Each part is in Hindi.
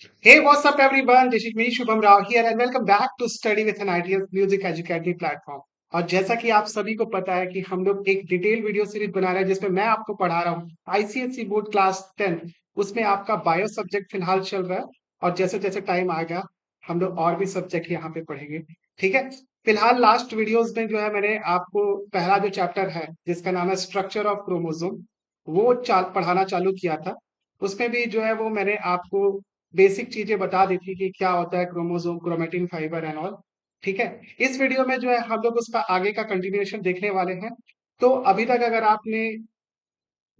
Hey, what's up, everyone? This is me, Shubham Rao here, and welcome back to Study with an Ideas Music Academy platform. और जैसा कि आप सभी को पता है कि हम लोग एक डिटेल वीडियो सीरीज बना रहे हैं जिसमें मैं आपको पढ़ा रहा हूँ आईसीएसई बोर्ड क्लास 10। उसमें आपका बायो सब्जेक्ट फिलहाल चल रहा है और जैसे जैसे टाइम आएगा हम लोग और भी सब्जेक्ट यहाँ पे पढ़ेंगे। ठीक है। फिलहाल लास्ट वीडियोस में जो है मैंने आपको पहला जो चैप्टर है जिसका नाम है स्ट्रक्चर ऑफ क्रोमोसोम वो पढ़ाना चालू किया था। उसमें भी जो है वो मैंने आपको बेसिक चीजें बता दी थी कि क्या होता है chromosome, chromatin, fibre and all. ठीक है। इस वीडियो में जो है हम लोग उसका आगे का कंटिन्यूएशन देखने वाले हैं। तो अभी तक अगर आपने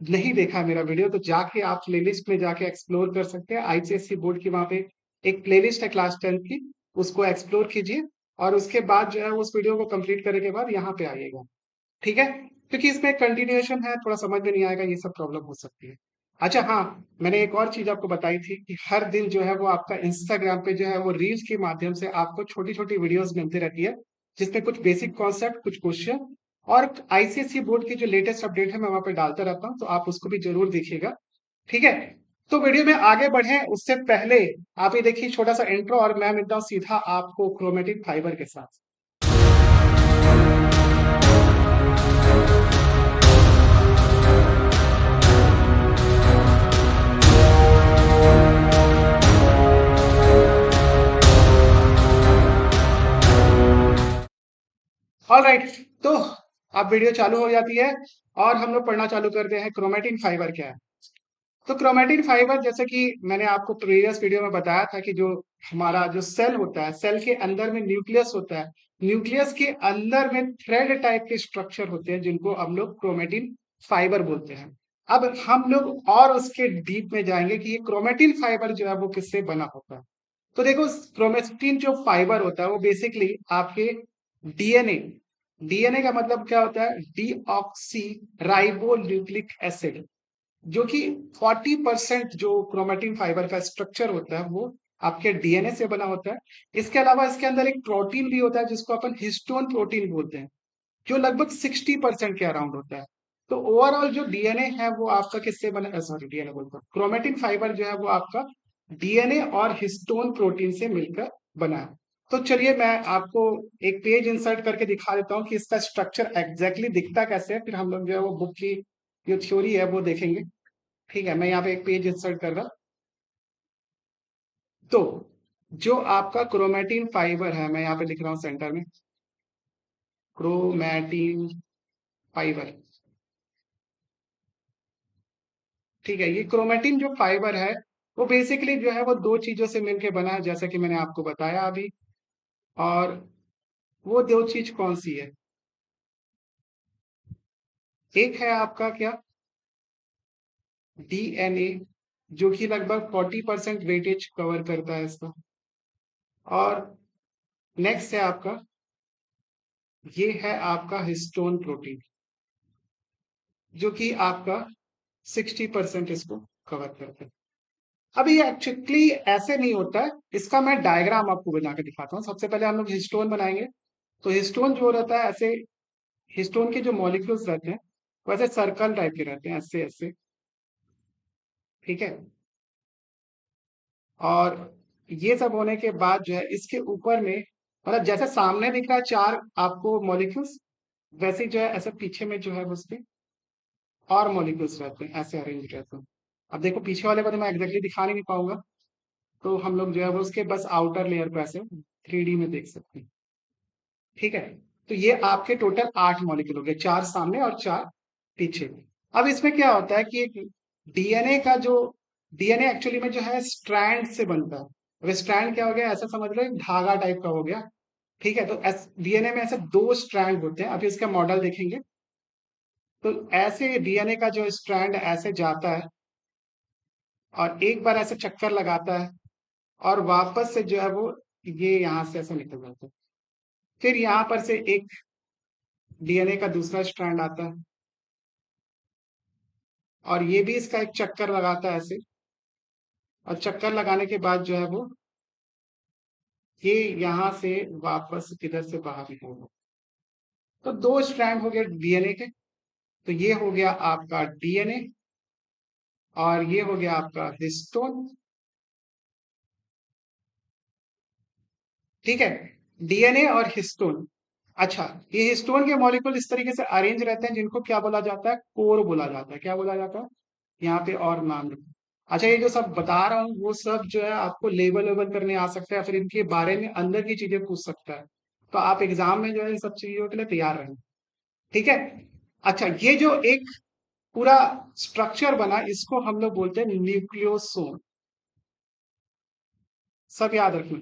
नहीं देखा मेरा वीडियो तो जाके आप प्लेलिस्ट में जाके एक्सप्लोर कर सकते हैं। आईसीएससी बोर्ड की वहां पे एक प्लेलिस्ट है क्लास 10 की, उसको एक्सप्लोर कीजिए और उसके बाद जो है उस वीडियो को कंप्लीट करने के बाद यहाँ पे आइएगा। ठीक है। क्योंकि इसमें कंटिन्यूएशन है, थोड़ा समझ में नहीं आएगा, ये सब प्रॉब्लम हो सकती है। अच्छा हाँ, मैंने एक और चीज आपको बताई थी कि हर दिन जो है वो आपका इंस्टाग्राम पे जो है वो रील्स के माध्यम से आपको छोटी छोटी वीडियोस मिलती रहती है जिसमें कुछ बेसिक कॉन्सेप्ट, कुछ क्वेश्चन और आईसीएसई बोर्ड की जो लेटेस्ट अपडेट है मैं वहां पे डालता रहता हूँ, तो आप उसको भी जरूर देखिएगा। ठीक है। तो वीडियो में आगे बढ़े उससे पहले आप ये देखिए छोटा सा इंट्रो और मैं मिलता हूँ सीधा आपको क्रोमेटिन फाइबर के साथ। All right. तो अब वीडियो चालू हो जाती है और हम लोग पढ़ना चालू करते हैं क्रोमेटिन फाइबर क्या है। तो क्रोमेटिन फाइबर जैसे कि मैंने आपको प्रीवियस वीडियो में बताया था कि जो हमारा जो सेल होता है, सेल के अंदर में न्यूक्लियस होता है, न्यूक्लियस के अंदर में थ्रेड टाइप के स्ट्रक्चर होते हैं जिनको हम लोग क्रोमेटिन फाइबर बोलते हैं। अब हम लोग और उसके डीप में जाएंगे कि ये क्रोमेटिन फाइबर जो है वो किससे बना होता है। तो देखो, क्रोमेटिन जो फाइबर होता है वो बेसिकली आपके डीएनए, डीएनए का मतलब क्या होता है, डीऑक्सी राइबो न्यूक्लिक एसिड, जो कि 40% जो क्रोमेटिन फाइबर का स्ट्रक्चर होता है वो आपके डीएनए से बना होता है। इसके अलावा इसके अंदर एक प्रोटीन भी होता है जिसको अपन हिस्टोन प्रोटीन बोलते हैं, जो लगभग 60% के अराउंड होता है। तो ओवरऑल जो डीएनए है वो आपका किससे बना, सॉरी डीएनए बोलता हूँ, क्रोमेटिन फाइबर जो है वो आपका डीएनए और हिस्टोन प्रोटीन से मिलकर बना है। तो चलिए मैं आपको एक पेज इंसर्ट करके दिखा देता हूँ कि इसका स्ट्रक्चर एग्जैक्टली दिखता कैसे है, फिर हम लोग जो है वो बुक की जो थ्योरी है वो देखेंगे। ठीक है, मैं यहाँ पे एक पेज इंसर्ट कर रहा। तो जो आपका क्रोमेटिन फाइबर है, मैं यहाँ पे लिख रहा हूँ सेंटर में, क्रोमेटिन फाइबर। ठीक है, ये क्रोमेटिन जो फाइबर है वो बेसिकली जो है वो दो चीजों से मिलके बना है जैसा कि मैंने आपको बताया अभी। और वो दो चीज कौन सी है, एक है आपका क्या, डीएनए, जो कि लगभग 40% वेटेज कवर करता है इसका। और नेक्स्ट है आपका, ये है आपका हिस्टोन प्रोटीन, जो कि आपका 60% इसको कवर करता है। अब ये एक्चुअली ऐसे नहीं होता है, इसका मैं डायग्राम आपको बना के दिखाता हूँ। सबसे पहले हम लोग हिस्टोन बनाएंगे। तो हिस्टोन जो रहता है ऐसे, हिस्टोन के जो मॉलिक्यूल्स रहते हैं वैसे सर्कल टाइप के रहते हैं, ऐसे ऐसे। ठीक है। और ये सब होने के बाद जो है इसके ऊपर में, मतलब जैसे सामने दिख रहा है चार आपको मॉलिक्यूल्स, वैसे ही जो है ऐसे पीछे में जो है उसके और मॉलिक्यूल्स रहते हैं, ऐसे अरेंज रहते हैं। अब देखो पीछे वाले को तो मैं एग्जैक्टली दिखा नहीं पाऊंगा, तो हम लोग जो है वो उसके बस आउटर लेयर पे ऐसे 3D में देख सकते हैं। ठीक है। तो ये आपके टोटल 8 मॉलिक्यूल हो गए, चार सामने और चार पीछे। अब इसमें क्या होता है कि डीएनए का जो, डीएनए एक्चुअली में जो है स्ट्रैंड से बनता है। अब स्ट्रैंड क्या हो गया, ऐसा समझ लो एक धागा टाइप का हो गया। ठीक है। तो डीएनए में ऐसे दो स्ट्रैंड होते हैं, अभी इसका मॉडल देखेंगे। तो ऐसे डीएनए का जो स्ट्रैंड ऐसे जाता है और एक बार ऐसे चक्कर लगाता है और वापस से जो है वो ये यहाँ से ऐसे निकल जाता है। फिर यहाँ पर से एक डीएनए का दूसरा स्ट्रैंड आता है और ये भी इसका एक चक्कर लगाता है ऐसे, और चक्कर लगाने के बाद जो है वो ये यहाँ से वापस इधर से बाहर निकलेगा। तो दो स्ट्रैंड हो गए डीएनए के। तो ये हो गया आपका डीएनए और ये हो गया आपका हिस्टोन। ठीक है। डीएनए और हिस्टोन। अच्छा, ये हिस्टोन के मॉलिक्यूल इस तरीके से अरेंज रहते हैं जिनको क्या बोला जाता है, कोर बोला जाता है। क्या बोला जाता है, यहाँ पे और नाम रखो। अच्छा, ये जो सब बता रहा हूँ वो सब जो है आपको लेबल वेबल करने आ सकता है, फिर इनके बारे में अंदर की चीजें पूछ सकता है। तो आप एग्जाम में जो है इन सब चीजों के लिए तैयार रहें। ठीक है। अच्छा, ये जो एक पूरा स्ट्रक्चर बना इसको हम लोग बोलते हैं न्यूक्लियोसोम। सब याद रखना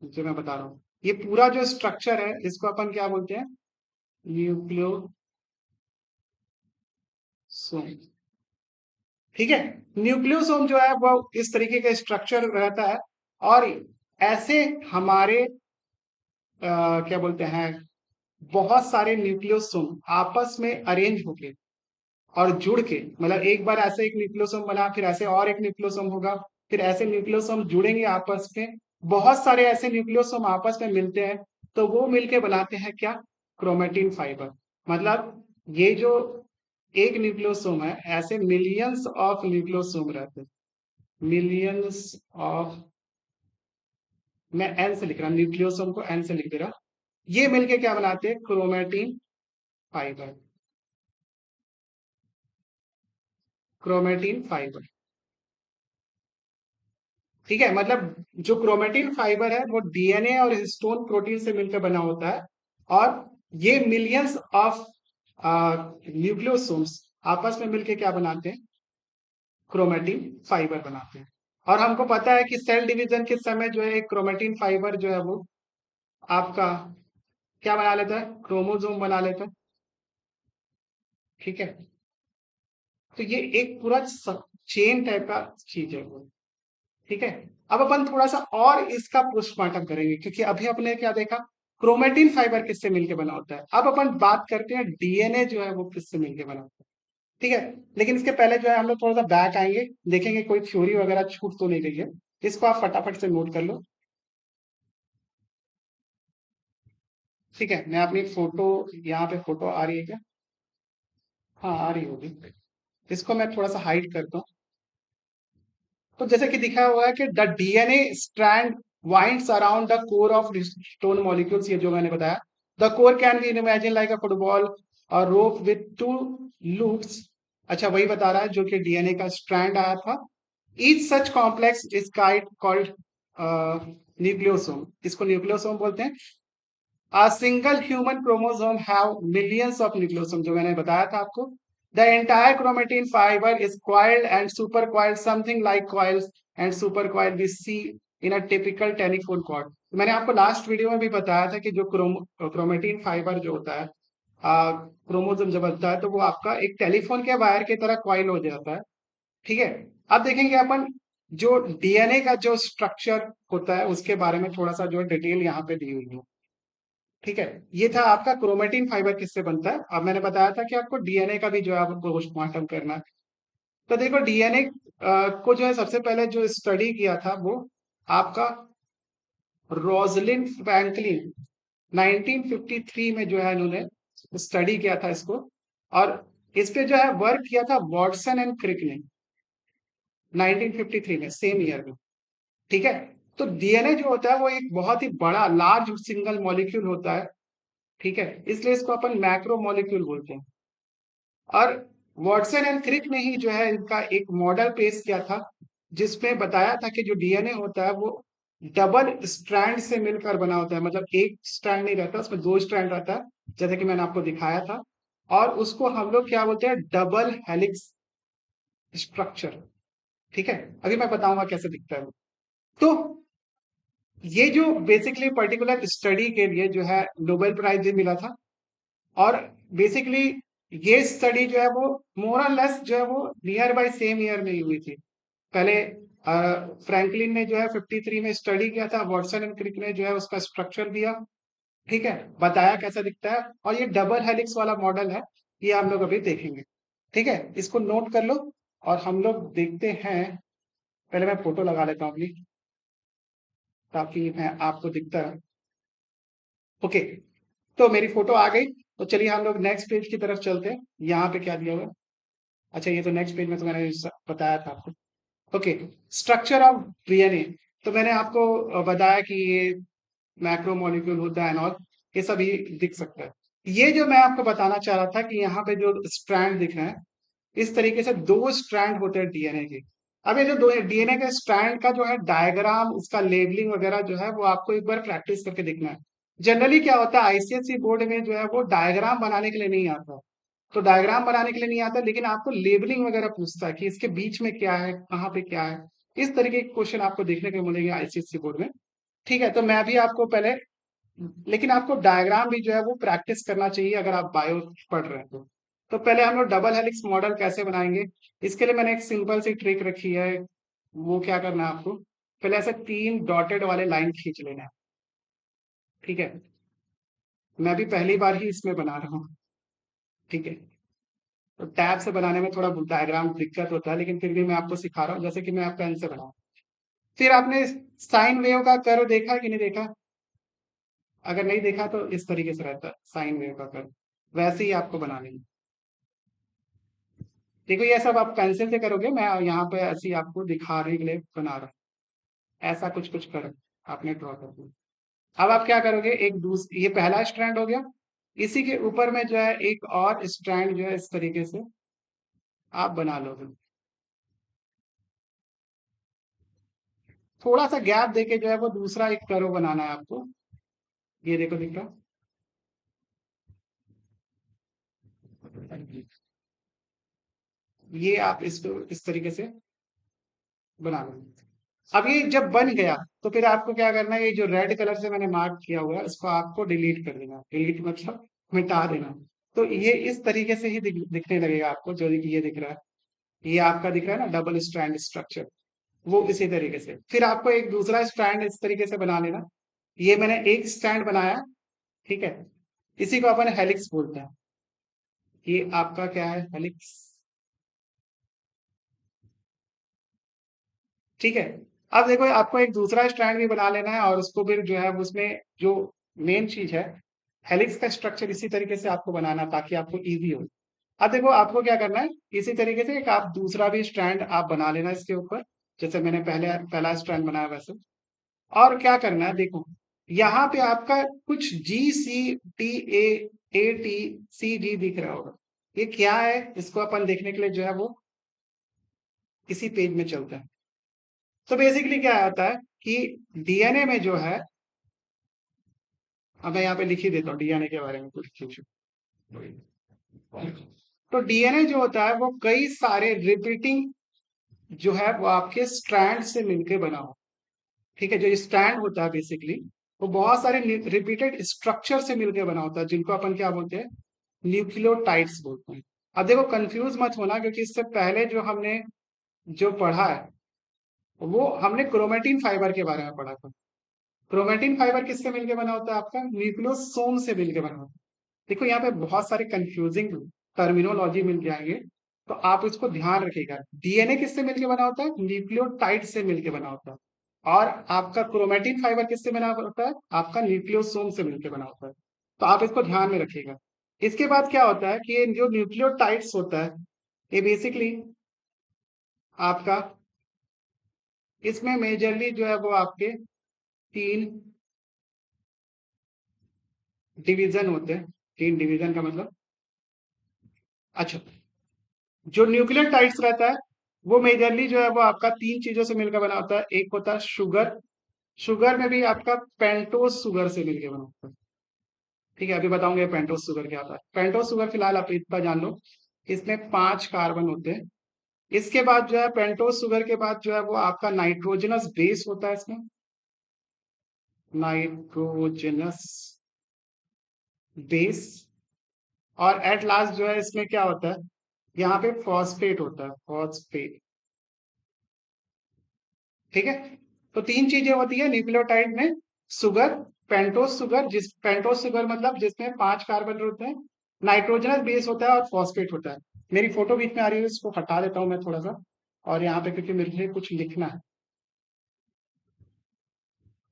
जो मैं बता रहा हूँ। ये पूरा जो स्ट्रक्चर है इसको अपन क्या बोलते हैं, न्यूक्लियोसोम। ठीक है। न्यूक्लियोसोम जो है वो इस तरीके का स्ट्रक्चर रहता है। और ऐसे हमारे क्या बोलते हैं, बहुत सारे न्यूक्लियोसोम आपस में अरेंज होके और जुड़ के, मतलब एक बार ऐसे एक न्यूक्लियोसोम बना, फिर ऐसे और एक न्यूक्लियोसोम होगा, फिर ऐसे न्यूक्लियोसोम जुड़ेंगे आपस में। बहुत सारे ऐसे न्यूक्लियोसोम आपस में मिलते हैं, तो वो मिलके बनाते हैं क्या, क्रोमेटिन फाइबर। मतलब ये जो एक न्यूक्लियोसोम है, ऐसे मिलियंस ऑफ न्यूक्लियोसोम रहते हैं। मिलियंस ऑफ, मैं एन से लिख रहा हूँ, न्यूक्लियोसोम को एन से लिख दे रहा। ये मिलके क्या बनाते हैं, क्रोमेटिन फाइबर। Chromatin fibre. ठीक है। मतलब जो क्रोमेटिन फाइबर है वो डीएनए और हिस्टोन प्रोटीन से मिलकर बना होता है। और ये मिलियंस ऑफ न्यूक्लियोसोम्स आपस में मिलकर क्या बनाते हैं, क्रोमेटिन फाइबर बनाते हैं। और हमको पता है कि सेल डिवीजन के समय जो है एक क्रोमेटिन फाइबर जो है वो आपका क्या बना लेता है, क्रोमोसोम बना लेता है। ठीक है। तो ये एक पूरा चेन टाइप का चीज है वो। ठीक है। अब अपन थोड़ा सा और इसका पोस्टमार्टम करेंगे, क्योंकि अभी अपने क्या देखा, क्रोमेटिन फाइबर किससे मिलके बना होता है। अब अपन बात करते हैं डीएनए जो है वो किससे मिलके बना होता है। ठीक है। लेकिन इसके पहले जो है हम लोग थोड़ा सा बैक आएंगे, देखेंगे कोई थ्योरी वगैरह छूट तो नहीं गई है। इसको आप फटाफट से नोट कर लो। ठीक है, मैं अपनी फोटो, यहाँ पे फोटो आ रही है क्या, हाँ आ रही होगी। इसको मैं थोड़ा सा हाइड करता हूँ। तो जैसे कि दिखा हुआ है कि the DNA strand winds around the core of stone molecules, ये जो मैंने बताया। The core can be imagine like a football और रोप विथ टू लूप्स। अच्छा, वही बता रहा है जो कि डीएनए का स्ट्रैंड आया था। Each such complex is kite called nucleosome. इसको न्यूक्लियोसोम बोलते हैं। A single human chromosome have millions of nucleosomes, जो मैंने बताया था आपको। The entire chromatin fiber is coiled and supercoiled, something like coils and supercoiled we see in a typical telephone cord। मैंने आपको लास्ट वीडियो में भी बताया था कि जो क्रोमेटिन फाइबर जो होता है, क्रोमोसोम जब बनता है तो वो आपका एक टेलीफोन के वायर की तरह कॉइल हो जाता है। ठीक है। अब देखेंगे अपन जो डीएनए का जो स्ट्रक्चर होता है उसके बारे में थोड़ा सा जो डिटेल यहाँ पे दी हुई है। ठीक है। ये था आपका क्रोमेटिन फाइबर किससे बनता है। अब मैंने बताया था कि आपको डीएनए का भी जो है आपको पोस्टमार्टम करना है। तो देखो डीएनए को जो है सबसे पहले जो स्टडी किया था वो आपका रोजलिन फ्रैंकलिन 1953 में जो है इन्होंने स्टडी किया था इसको। और इस पे जो है वर्क किया था वॉटसन एंड क्रिक ने 1953 में, सेम ईयर में। ठीक है। तो डीएनए जो होता है वो एक बहुत ही बड़ा लार्ज सिंगल मॉलिक्यूल होता है। ठीक है, इसलिए इसको अपन मैक्रो मॉलिक्यूल बोलते हैं। और वॉटसन एंड क्रिक ने ही जो है इनका एक मॉडल पेश किया था, जिसमें बताया था कि जो डीएनए होता है वो डबल स्ट्रैंड से मिलकर बना होता है। मतलब एक स्ट्रैंड नहीं रहता, उसमें दो स्ट्रैंड रहता है, जैसे कि मैंने आपको दिखाया था। और उसको हम लोग क्या बोलते हैं, डबल हेलिक्स स्ट्रक्चर। ठीक है। अभी मैं बताऊंगा कैसे दिखता है वो। तो ये जो बेसिकली पर्टिकुलर स्टडी के लिए जो है नोबेल प्राइज भी मिला था। और बेसिकली ये स्टडी जो है वो मोर और लेस जो है वो नियर बाय सेम ईयर में ही हुई थी। पहले फ्रैंकलिन ने जो है 53 में स्टडी किया था, वॉटसन एंड क्रिक ने जो है उसका स्ट्रक्चर दिया। ठीक है, बताया कैसा दिखता है। और ये डबल हेलिक्स वाला मॉडल है, ये हम लोग अभी देखेंगे। ठीक है, इसको नोट कर लो। और हम लोग देखते हैं, पहले मैं फोटो लगा लेता हूँ अपनी, ताकि मैं आपको दिखता है। ओके, तो मेरी फोटो आ गई। तो चलिए हम लोग नेक्स्ट पेज की तरफ चलते हैं। यहाँ पे क्या दिया हुआ है, अच्छा ये तो नेक्स्ट पेज में तो मैंने बताया था आपको। Okay, structure of DNA. तो मैंने आपको बताया कि ये मैक्रो मॉलिक्यूल होता है एनॉल, ये सभी दिख सकता है। ये जो मैं आपको बताना चाह रहा था कि यहाँ पे जो स्ट्रैंड दिख रहे हैं, इस तरीके से दो स्ट्रैंड होते हैं डीएनए के। अब ये जो दो डीएनए के स्ट्रैंड का जो है डायग्राम, उसका लेबलिंग वगैरह जो है वो आपको एक बार प्रैक्टिस करके देखना है। जनरली क्या होता है, आईसीएसई बोर्ड में जो है वो डायग्राम बनाने के लिए नहीं आता, तो डायग्राम बनाने के लिए नहीं आता, लेकिन आपको लेबलिंग वगैरह पूछता है कि इसके बीच में क्या है, कहाँ पे क्या है। इस तरीके के क्वेश्चन आपको देखने को मिलेंगे आईसीएसई बोर्ड में। ठीक है, तो मैं भी आपको पहले, लेकिन आपको डायग्राम भी जो है वो प्रैक्टिस करना चाहिए अगर आप बायो पढ़ रहे हैं तो पहले हम लोग डबल हेलिक्स मॉडल कैसे बनाएंगे, इसके लिए मैंने एक सिंपल सी ट्रिक रखी है। वो क्या करना है आपको, पहले ऐसे तीन डॉटेड वाले लाइन खींच लेना है। ठीक है, मैं भी पहली बार ही इसमें बना रहा हूँ। ठीक है, तो टैब से बनाने में थोड़ा डायग्राम दिक्कत होता है, लेकिन फिर भी मैं आपको सिखा रहा हूँ, जैसे कि मैं पेन से बनाऊँ। फिर आपने साइन वेव का कर्व देखा कि नहीं देखा? अगर नहीं देखा तो इस तरीके से रहता है साइन वेव का कर्व, वैसे ही आपको बना लेंगे। देखो ये सब आप पेंसिल से करोगे, मैं यहाँ पे ऐसे ही आपको दिखाने के लिए बना रहा हूँ। ऐसा कुछ कुछ करो, आपने ड्रॉ कर दिया। अब आप क्या करोगे, ये पहला स्ट्रैंड हो गया, इसी के ऊपर में जो है एक और स्ट्रैंड जो है इस तरीके से आप बना लोगे। थोड़ा सा गैप देके जो है वो दूसरा एक कर्व बनाना है आपको। ये देखो दिख रहा, ये आप इसको इस तरीके से बना लो। अब ये जब बन गया तो फिर आपको क्या करना है, ये जो रेड कलर से मैंने मार्क किया हुआ है इसको आपको डिलीट कर देना। डिलीट मतलब मिटा देना। तो ये इस तरीके से ही दिखने लगेगा आपको, जो ये दिख रहा है, ये आपका दिख रहा है ना डबल स्ट्रैंड स्ट्रक्चर, वो इसी तरीके से। फिर आपको एक दूसरा स्ट्रैंड इस तरीके से बना लेना। ये मैंने एक स्ट्रैंड बनाया, ठीक है, इसी को अपन हेलिक्स बोलते हैं। ये आपका क्या है, हेलिक्स। ठीक है, अब देखो आपको एक दूसरा स्ट्रैंड भी बना लेना है, और उसको फिर जो है उसमें जो मेन चीज है, हेलिक्स का स्ट्रक्चर इसी तरीके से आपको बनाना, ताकि आपको इजी हो। अब देखो आपको क्या करना है, इसी तरीके से एक आप दूसरा भी स्ट्रैंड आप बना लेना इसके ऊपर, जैसे मैंने पहला स्ट्रैंड बनाया वैसे। और क्या करना है, देखो यहाँ पे आपका कुछ GCTA ATCG दिख रहा होगा, ये क्या है, इसको अपन देखने के लिए जो है वो इसी पेज में चलता है। तो बेसिकली क्या आता है कि डीएनए में जो है, अब मैं यहाँ पे लिख ही देता हूँ डीएनए के बारे में कुछ चीज। तो डीएनए जो होता है वो कई सारे रिपीटिंग जो है वो आपके स्ट्रैंड से मिलके बना हो। ठीक है, जो स्ट्रैंड होता है बेसिकली वो बहुत सारे रिपीटेड स्ट्रक्चर से मिलके बना होता है, जिनको अपन क्या बोलते हैं, न्यूक्लियोटाइड्स बोलते हैं। अब देखो कंफ्यूज मत होना, क्योंकि इससे पहले जो हमने जो पढ़ा है वो हमने क्रोमेटिन फाइबर के बारे में पढ़ा था। क्रोमेटिन फाइबर किससे मिलके बना होता है, आपका न्यूक्लियोसोम से मिलके बना होता है। देखो यहाँ पे बहुत सारे कंफ्यूजिंग टर्मिनोलॉजी मिल जाएंगे, तो आप इसको ध्यान रखिएगा। डीएनए किससे मिलके बना होता है, न्यूक्लियोटाइड से मिलके बना होता है। और आपका क्रोमेटिन फाइबर किससे बना होता है, आपका न्यूक्लियोसोम से मिलके बना होता है। तो आप इसको ध्यान में रखिएगा। इसके बाद क्या होता है कि ये जो न्यूक्लियोटाइड्स होता है, ये बेसिकली आपका, इसमें मेजरली जो है वो आपके तीन डिवीजन होते हैं। तीन डिवीजन का मतलब, अच्छा, जो न्यूक्लियर टाइड्स रहता है वो मेजरली जो है वो आपका तीन चीजों से मिलकर बना होता है। एक होता है शुगर, शुगर में भी आपका पेंटोस शुगर से मिलकर बना होता है। ठीक है, अभी बताऊंगे पेंटोस शुगर क्या होता है। पेंटोस शुगर फिलहाल आप इतना जान लो, इसमें 5 कार्बन होते हैं। इसके बाद जो है पेंटोस शुगर के बाद जो है वो आपका नाइट्रोजनस बेस होता है इसमें, नाइट्रोजनस बेस। और एट लास्ट जो है इसमें क्या होता है, यहाँ पे फॉस्फेट होता है, फॉस्फेट। ठीक है, तो तीन चीजें होती है न्यूक्लियोटाइड में, शुगर, पेंटोस शुगर, जिस पेंटोस शुगर मतलब जिसमें 5 कार्बन होते हैं, नाइट्रोजनस बेस होता है और फॉस्फेट होता है। मेरी फोटो बीच में आ रही है, इसको हटा देता हूँ मैं थोड़ा सा, और यहाँ पे क्योंकि मुझे कुछ लिखना है।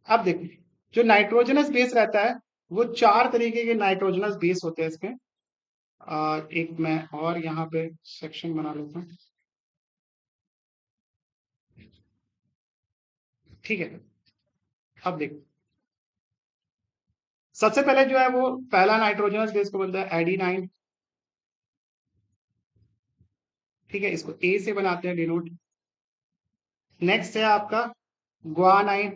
अब देखो, जो नाइट्रोजनस बेस रहता है वो 4 तरीके के नाइट्रोजनस बेस होते हैं इसमें। एक मैं और यहाँ पे सेक्शन बना लेता हूँ। ठीक है, अब देखो, सबसे पहले जो है वो पहला नाइट्रोजनस बेस को बोलता है एडिनाइन। ठीक है, इसको ए से बनाते हैं डिनोट। नेक्स्ट है आपका ग्वानाइन।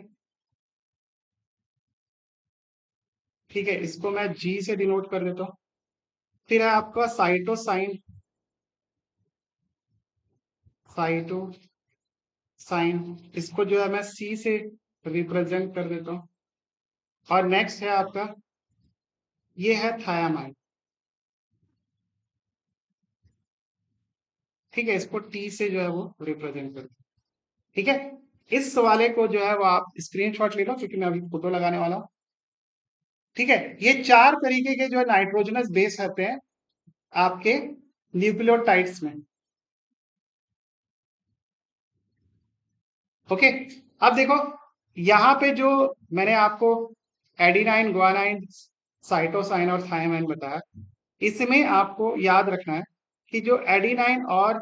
ठीक है, इसको मैं जी से डिनोट कर देता हूँ। फिर है आपका साइटोसाइन। साइटोसाइन, इसको जो है मैं सी से रिप्रेजेंट कर देता हूँ। और नेक्स्ट है आपका, ये है थायामाइन। ठीक है, इसको टी से जो है वो रिप्रेजेंट करते हैं। ठीक है, इस वाले को जो है वो आप स्क्रीनशॉट ले लो, क्योंकि मैं अभी फोटो लगाने वाला हूँ। ठीक है, ये चार तरीके के जो है नाइट्रोजनस बेस रहते हैं आपके न्यूक्लियोटाइड्स में। ओके, अब देखो यहाँ पे जो मैंने आपको एडिनाइन, ग्वानाइन, साइटोसाइन और थायमाइन बताया, इसमें आपको याद रखना है कि जो एडिनाइन और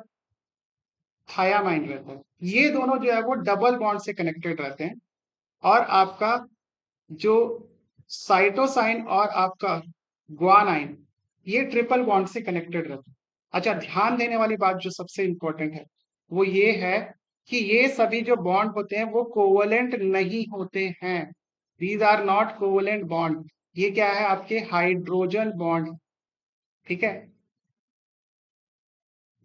थायामाइन रहता है, ये दोनों जो है वो डबल बॉन्ड से कनेक्टेड रहते हैं। और आपका जो साइटोसाइन और आपका ग्वानाइन, ये ट्रिपल बॉन्ड से कनेक्टेड रहते हैं। अच्छा, ध्यान देने वाली बात जो सबसे इंपॉर्टेंट है वो ये है कि ये सभी जो बॉन्ड होते हैं वो कोवलेंट नहीं होते हैं। These are not covalent bond. ये क्या है, आपके हाइड्रोजन बॉन्ड। ठीक है,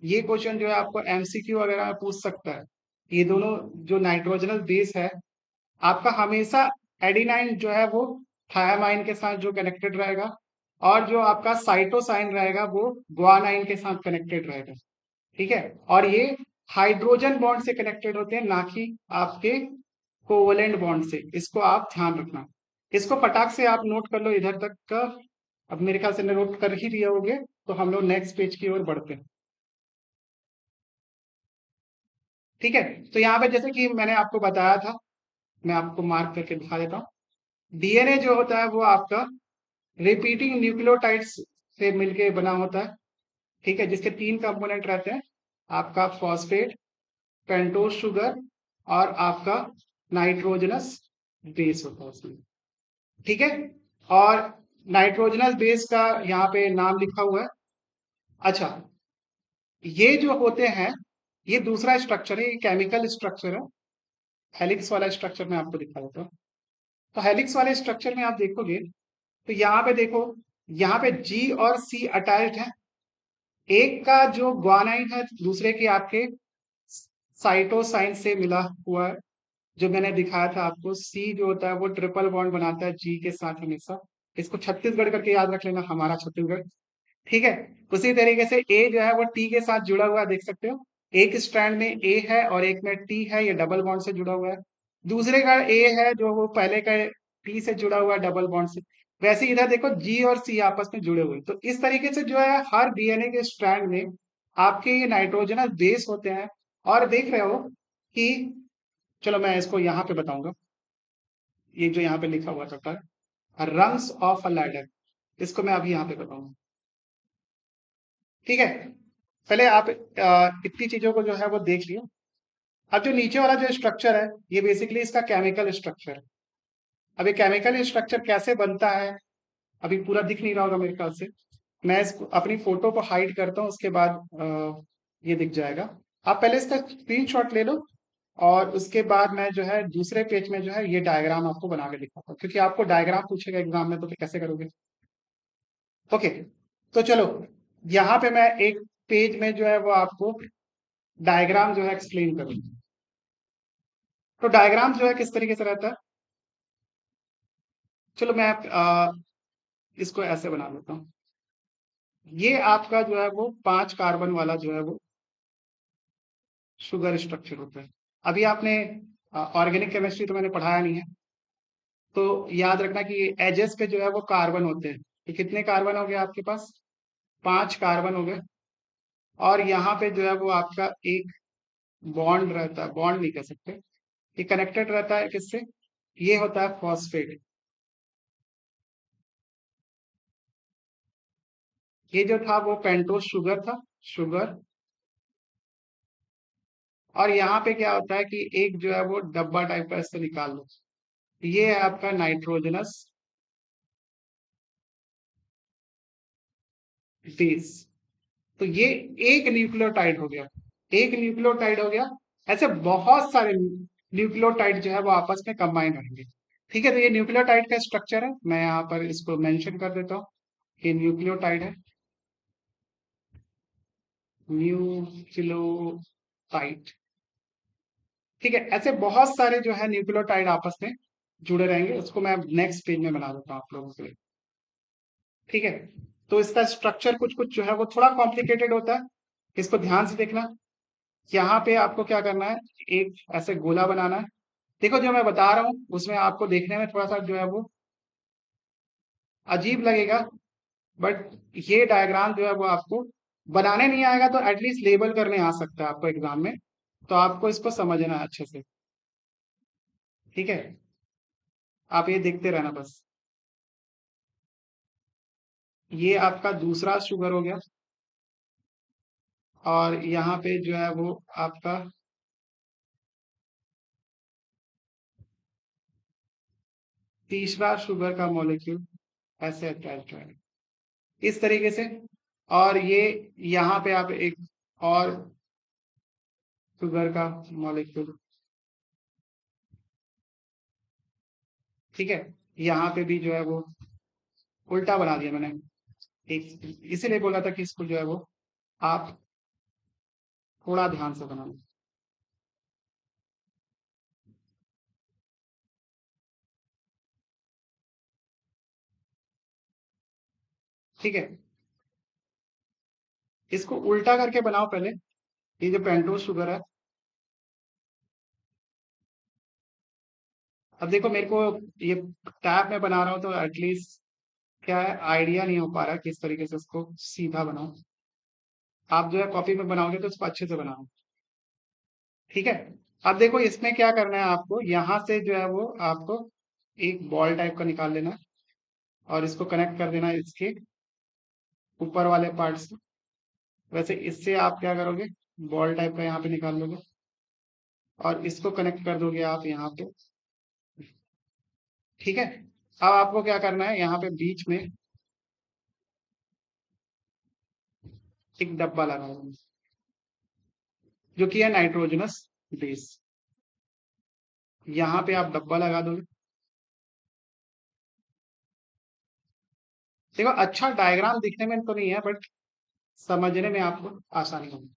ये क्वेश्चन जो है आपको एमसीक्यू वगैरह में पूछ सकता है। ये दोनों जो नाइट्रोजनस बेस है आपका, हमेशा एडिनाइन जो है वो थायामाइन के साथ जो कनेक्टेड रहेगा, और जो आपका साइटोसाइन रहेगा वो ग्वानाइन के साथ कनेक्टेड रहेगा। ठीक है, और ये हाइड्रोजन बॉन्ड से कनेक्टेड होते हैं, ना कि आपके कोवलेंट बॉन्ड से। इसको आप ध्यान रखना। इसको फटाक से आप नोट कर लो इधर तक का। अब मेरे ख्याल से नोट कर ही दिए होगे, तो हम लोग नेक्स्ट पेज की ओर बढ़ते हैं। ठीक है, तो यहाँ पे जैसे कि मैंने आपको बताया था, मैं आपको मार्क करके दिखा देता हूँ। डीएनए जो होता है वो आपका रिपीटिंग न्यूक्लियोटाइड्स से मिलके बना होता है। ठीक है, जिसके तीन कंपोनेंट रहते हैं, आपका फॉस्फेट, पेंटोज शुगर, और आपका नाइट्रोजनस बेस होता है उसमें। ठीक है, और नाइट्रोजनस बेस का यहाँ पे नाम लिखा हुआ है। अच्छा, ये जो होते हैं, ये दूसरा स्ट्रक्चर है, ये केमिकल स्ट्रक्चर है। हेलिक्स वाला स्ट्रक्चर मैं आपको दिखा देता हूँ। तो हेलिक्स वाले स्ट्रक्चर में आप देखोगे तो यहाँ पे देखो, यहाँ पे जी और सी अटैच्ड है। एक का जो ग्वानाइन है, दूसरे के आपके साइटोसाइन से मिला हुआ है। जो मैंने दिखाया था आपको, सी जो होता है वो ट्रिपल बॉन्ड बनाता है जी के साथ हमेशा। इसको छत्तीसगढ़ करके याद रख लेना, हमारा छत्तीसगढ़। ठीक है, उसी तरीके से ए जो है वो टी के साथ जुड़ा हुआ है, देख सकते हो। एक स्ट्रैंड में ए है और एक में टी है, ये डबल बॉन्ड से जुड़ा हुआ है। दूसरे का ए है जो वो पहले का टी से जुड़ा हुआ है डबल बॉन्ड से। वैसे ही इधर देखो, जी और सी आपस में जुड़े हुए हैं। तो इस तरीके से जो है हर डीएनए के स्ट्रैंड में आपके ये नाइट्रोजनस बेस होते हैं। और देख रहे हो कि, चलो मैं इसको यहाँ पे बताऊंगा। ये जो यहाँ पे लिखा हुआ था, रंग्स ऑफ अ लैडर, इसको मैं अभी यहाँ पे बताऊंगा। ठीक है, पहले आप इतनी चीजों को जो है वो देख लियो। अब जो नीचे वाला जो स्ट्रक्चर है, ये बेसिकली इसका केमिकल स्ट्रक्चर है। अब ये केमिकल स्ट्रक्चर कैसे बनता है, अभी पूरा दिख नहीं रहा होगा मेरे ख्याल से। मैं इसको अपनी फोटो को हाइड करता हूँ, उसके बाद ये दिख जाएगा। आप पहले इसका स्क्रीनशॉट ले लो, और उसके बाद मैं जो है दूसरे पेज में जो है ये डायग्राम आपको बना के दिखाता हूँ, क्योंकि आपको डायग्राम पूछेगा एग्जाम में, तो फिर कैसे करोगे। ओके, तो चलो यहाँ पे मैं एक पेज में जो है वो आपको डायग्राम जो है एक्सप्लेन करूंगा। तो डायग्राम जो है किस तरीके से रहता है, चलो मैं इसको ऐसे बना देता हूँ। ये आपका जो है वो 5 कार्बन वाला जो है वो शुगर स्ट्रक्चर होता है। अभी आपने ऑर्गेनिक केमिस्ट्री तो मैंने पढ़ाया नहीं है, तो याद रखना कि एजेस पे जो है वो कार्बन होते हैं। ये कितने कार्बन हो गए आपके पास, 5 कार्बन हो गए। और यहाँ पे जो है वो आपका एक बॉन्ड रहता है, बॉन्ड नहीं कह सकते, ये कनेक्टेड रहता है किससे, ये होता है फॉस्फेट। ये जो था वो पेंटोस शुगर था, शुगर। और यहाँ पे क्या होता है कि एक जो है वो डब्बा टाइप का इससे निकाल लो, ये है आपका नाइट्रोजनस बेस। तो ये एक न्यूक्लियोटाइड हो गया, एक न्यूक्लियोटाइड हो गया। ऐसे बहुत सारे न्यूक्लियोटाइड जो है वो आपस में कंबाइन रहेंगे। ठीक है, तो ये न्यूक्लियोटाइड का स्ट्रक्चर है, मैं यहाँ पर इसको मेंशन कर देता हूँ। ये न्यूक्लियोटाइड है, न्यूक्लियोटाइड। ठीक है, ऐसे बहुत सारे जो है न्यूक्लियोटाइड आपस में जुड़े रहेंगे, उसको मैं नेक्स्ट पेज में बना देता हूँ आप लोगों के लिए। ठीक है, तो इसका स्ट्रक्चर कुछ कुछ जो है वो थोड़ा कॉम्प्लिकेटेड होता है, इसको ध्यान से देखना। यहाँ पे आपको क्या करना है, एक ऐसे गोला बनाना है। देखो जो मैं बता रहा हूँ उसमें आपको देखने में थोड़ा सा जो है वो अजीब लगेगा, बट ये डायग्राम जो है वो आपको बनाने नहीं आएगा तो एटलीस्ट लेबल करने आ सकता है आपको एग्जाम में। तो आपको इसको समझना है अच्छे से। ठीक है, आप ये देखते रहना बस। ये आपका दूसरा शुगर हो गया, और यहाँ पे जो है वो आपका तीसरा शुगर का मॉलिक्यूल ऐसे अटैच है इस तरीके से। और ये यहाँ पे आप एक और शुगर का मॉलिक्यूल, ठीक है, यहाँ पे भी जो है वो उल्टा बना दिया मैंने। एक इसीलिए बोला था कि इसको जो है वो आप थोड़ा ध्यान से बनाना। ठीक है, इसको उल्टा करके बनाओ पहले। ये जो पेंटोज शुगर है, अब देखो मेरे को ये टैब में बना रहा हूँ तो एटलीस्ट क्या है, आइडिया नहीं हो पा रहा किस तरीके से इसको सीधा बनाओ। आप जो है कॉपी में बनाओगे तो इसको अच्छे से बनाओ। ठीक है, अब देखो इसमें क्या करना है आपको, यहाँ से जो है वो आपको एक बॉल टाइप का निकाल लेना है, और इसको कनेक्ट कर देना है इसके ऊपर वाले पार्ट से। वैसे इससे आप क्या करोगे, बॉल टाइप का यहाँ पे निकाल लोगे, और इसको कनेक्ट कर दोगे आप यहाँ पे। ठीक है, अब आपको क्या करना है, यहाँ पे बीच में एक डब्बा लगाओ जो कि है नाइट्रोजनस बेस। यहाँ पे आप डब्बा लगा दोगे। देखो अच्छा डायग्राम दिखने में तो नहीं है, बट समझने में आपको आसानी होगी।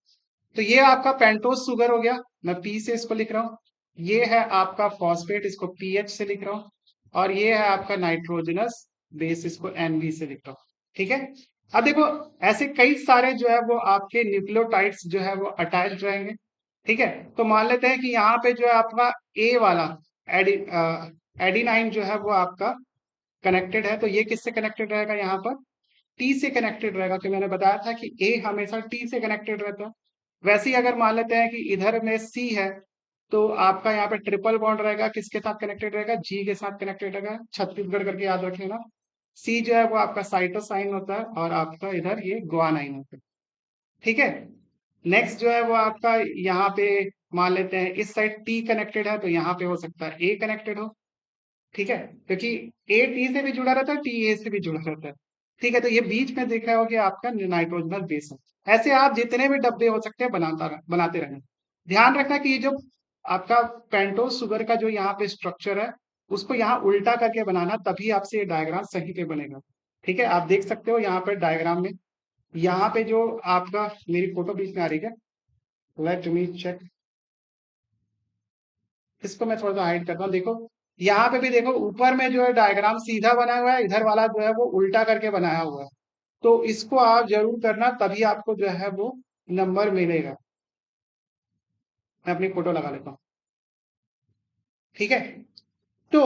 तो ये आपका पेंटोज शुगर हो गया, मैं पी से इसको लिख रहा हूँ। ये है आपका फॉस्फेट, इसको पीएच से लिख रहा हूँ। और ये है आपका नाइट्रोजनस बेस, इसको एनबी से लिख रहा हूँ। ठीक है, अब देखो ऐसे कई सारे जो है वो आपके न्यूक्लियोटाइड्स जो है वो अटैच रहेंगे। ठीक है, तो मान लेते हैं कि यहाँ पे जो है आपका ए वाला एडी एडिनाइन जो है वो आपका कनेक्टेड है, तो ये किससे कनेक्टेड रहेगा, यहाँ पर टी से कनेक्टेड रहेगा, कि मैंने बताया था कि ए हमेशा टी से कनेक्टेड रहता है। वैसे ही अगर मान लेते हैं कि इधर में सी है, तो आपका यहाँ पे ट्रिपल बॉन्ड रहेगा, किसके साथ कनेक्टेड रहेगा, जी के साथ कनेक्टेड रहेगा, छत्तीसगढ़ करके याद रख लेना। सी जो है वो आपका साइटोसाइन होता है, और आपका इधर ये गुआनाइन होता है। ठीक है, नेक्स्ट जो है वो आपका यहाँ पे मान लेते हैं इस साइड टी कनेक्टेड है, तो यहाँ पे हो सकता है ए कनेक्टेड हो। ठीक है, क्योंकि ए टी से भी जुड़ा रहता है, टी ए से भी जुड़ा रहता है। ठीक है, तो ये बीच में देख रहा हो कि आपका नाइट्रोजनल बेस है। ऐसे आप जितने भी डब्बे हो सकते हैं बनाते रहना। ध्यान रखना कि ये जो आपका पेंटोज शुगर का जो यहाँ पे स्ट्रक्चर है, उसको यहाँ उल्टा करके बनाना, तभी आपसे ये डायग्राम सही पे बनेगा। ठीक है, आप देख सकते हो यहाँ पे डायग्राम में, यहाँ पे जो आपका मेरी फोटो बीच में आ रही है, लेट मी चेक। इसको मैं थोड़ा सा हाइड करता हूँ। देखो यहाँ पे भी देखो, ऊपर में जो है डायग्राम सीधा बना हुआ है, इधर वाला जो है वो उल्टा करके बनाया हुआ है। तो इसको आप जरूर करना, तभी आपको जो है वो नंबर मिलेगा। मैं अपनी फोटो लगा लेता हूँ। ठीक है, तो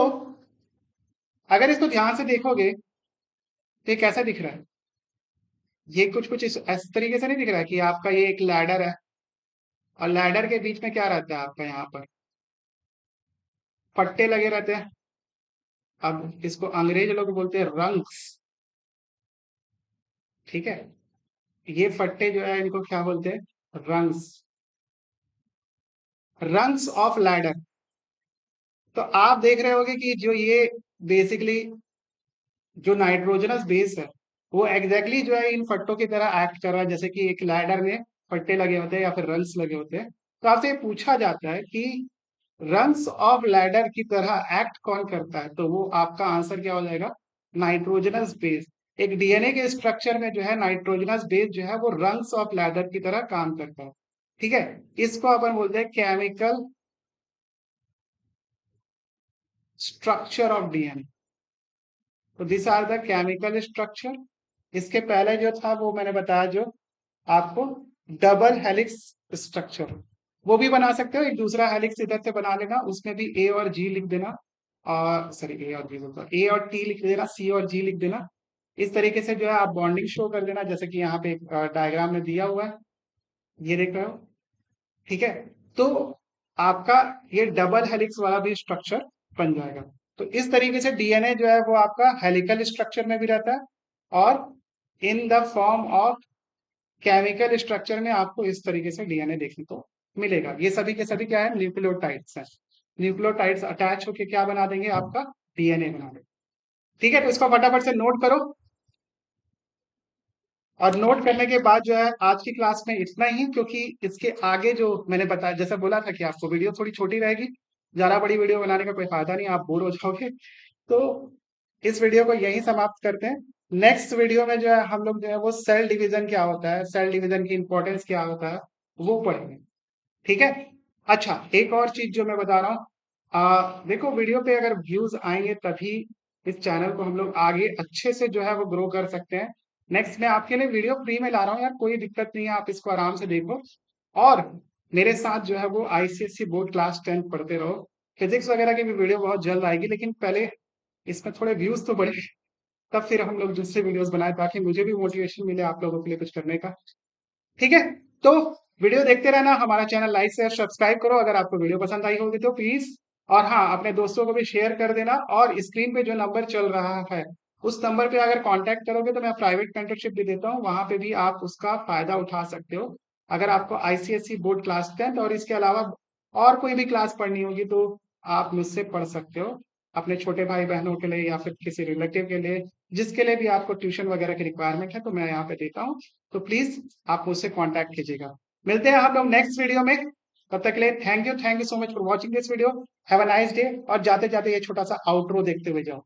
अगर इसको ध्यान से देखोगे तो ये कैसा दिख रहा है, ये कुछ कुछ इस तरीके से नहीं दिख रहा है कि आपका ये एक लैडर है, और लैडर के बीच में क्या रहता है आपका यहाँ पर पट्टे लगे रहते हैं। अब इसको अंग्रेज लोग बोलते हैं रंग्स। ठीक है, ये फट्टे जो है इनको क्या बोलते हैं, रंग्स, रंग्स ऑफ लैडर। तो आप देख रहे होगे कि जो ये बेसिकली जो नाइट्रोजनस बेस है, वो एग्जैक्टली जो है इन फट्टों की तरह एक्ट कर रहा है, जैसे कि एक लैडर में फट्टे लगे होते हैं या फिर रंस लगे होते हैं। तो आपसे ये पूछा जाता है कि रंस ऑफ लैडर की तरह एक्ट कौन करता है, तो वो आपका आंसर क्या हो जाएगा? Nitrogenous base. एक डीएनए के स्ट्रक्चर में जो है नाइट्रोजनस बेस जो है वो रंस ऑफ लैडर की तरह काम करता है। ठीक है, इसको अपन बोलते हैं केमिकल स्ट्रक्चर ऑफ डीएनए। तो this are the chemical structure. इसके पहले जो था वो मैंने बताया, जो आपको डबल हेलिक्स स्ट्रक्चर, वो भी बना सकते हो। एक दूसरा हेलिक्स इधर से बना लेना, उसमें भी ए और जी लिख देना, और सॉरी ए और जी बोलता, ए और टी लिख देना, सी और जी लिख देना। इस तरीके से जो है आप बॉन्डिंग शो कर देना, जैसे कि यहाँ पे डायग्राम में दिया हुआ है, ये देख रहे हो। ठीक है, तो आपका ये डबल हेलिक्स वाला भी स्ट्रक्चर बन जाएगा। तो इस तरीके से डीएनए जो है वो आपका हेलिकल स्ट्रक्चर में भी रहता है, और in the form of chemical structure में आपको इस तरीके से डीएनए देखने को मिलेगा। ये सभी के सभी क्या है? न्यूक्लियोटाइड्स हैं। न्यूक्लियोटाइड्स अटैच होके क्या बना देंगे? आपका डीएनए बना देंगे। ठीक है, तो इसको फटाफट से नोट करो। और नोट करने के बाद जो है आज की क्लास में इतना ही, क्योंकि इसके आगे जो मैंने बताया, जैसे बोला था कि आपको वीडियो थोड़ी छोटी रहेगी, ज्यादा बड़ी वीडियो बनाने का कोई फायदा नहीं, आप बोर हो जाओगे। तो इस वीडियो को यहीं समाप्त करते हैं। नेक्स्ट वीडियो में जो है हम लोग जो है वो सेल डिवीजन क्या होता है, सेल डिवीजन की इंपॉर्टेंस क्या होता है, वो पढ़ेंगे। ठीक है। अच्छा, एक और चीज जो मैं बता रहा हूँ, देखो वीडियो पे अगर व्यूज आएंगे तभी इस चैनल को हम लोग आगे अच्छे से जो है वो ग्रो कर सकते हैं। नेक्स्ट मैं आपके लिए वीडियो फ्री में ला रहा हूँ यार, कोई दिक्कत नहीं है, आप इसको आराम से देखो। और मेरे साथ जो है वो आईसीएससी बोर्ड क्लास 10 पढ़ते रहो। फिजिक्स वगैरह की भी वीडियो बहुत जल्द आएगी, लेकिन पहले इसमें थोड़े व्यूज तो बढ़े, तब फिर हम लोग दूसरे वीडियोस बनाए, ताकि मुझे भी मोटिवेशन मिले आप लोगों के लिए कुछ करने का। ठीक है, तो वीडियो देखते रहना, हमारा चैनल लाइक शेयर सब्सक्राइब करो अगर आपको वीडियो पसंद आई होगी तो प्लीज। और हाँ, अपने दोस्तों को भी शेयर कर देना, और स्क्रीन पे जो नंबर चल रहा है उस नंबर पे अगर कांटेक्ट करोगे तो मैं प्राइवेट मेंटरशिप भी देता हूँ, वहां पे भी आप उसका फायदा उठा सकते हो। अगर आपको आईसीएससी बोर्ड क्लास 10 और इसके अलावा और कोई भी क्लास पढ़नी होगी तो आप मुझसे पढ़ सकते हो, अपने छोटे भाई बहनों के लिए या फिर किसी रिलेटिव के लिए, जिसके लिए भी आपको ट्यूशन वगैरह की रिक्वायरमेंट है तो मैं यहाँ पे देता हूँ। तो प्लीज आप मुझसे कांटेक्ट कीजिएगा। मिलते हैं हम लोग नेक्स्ट वीडियो में। तब तक के लिए thank you so much for watching this video. Have a nice day. और जाते जाते ये छोटा सा आउटरो देखते हुए जाओ।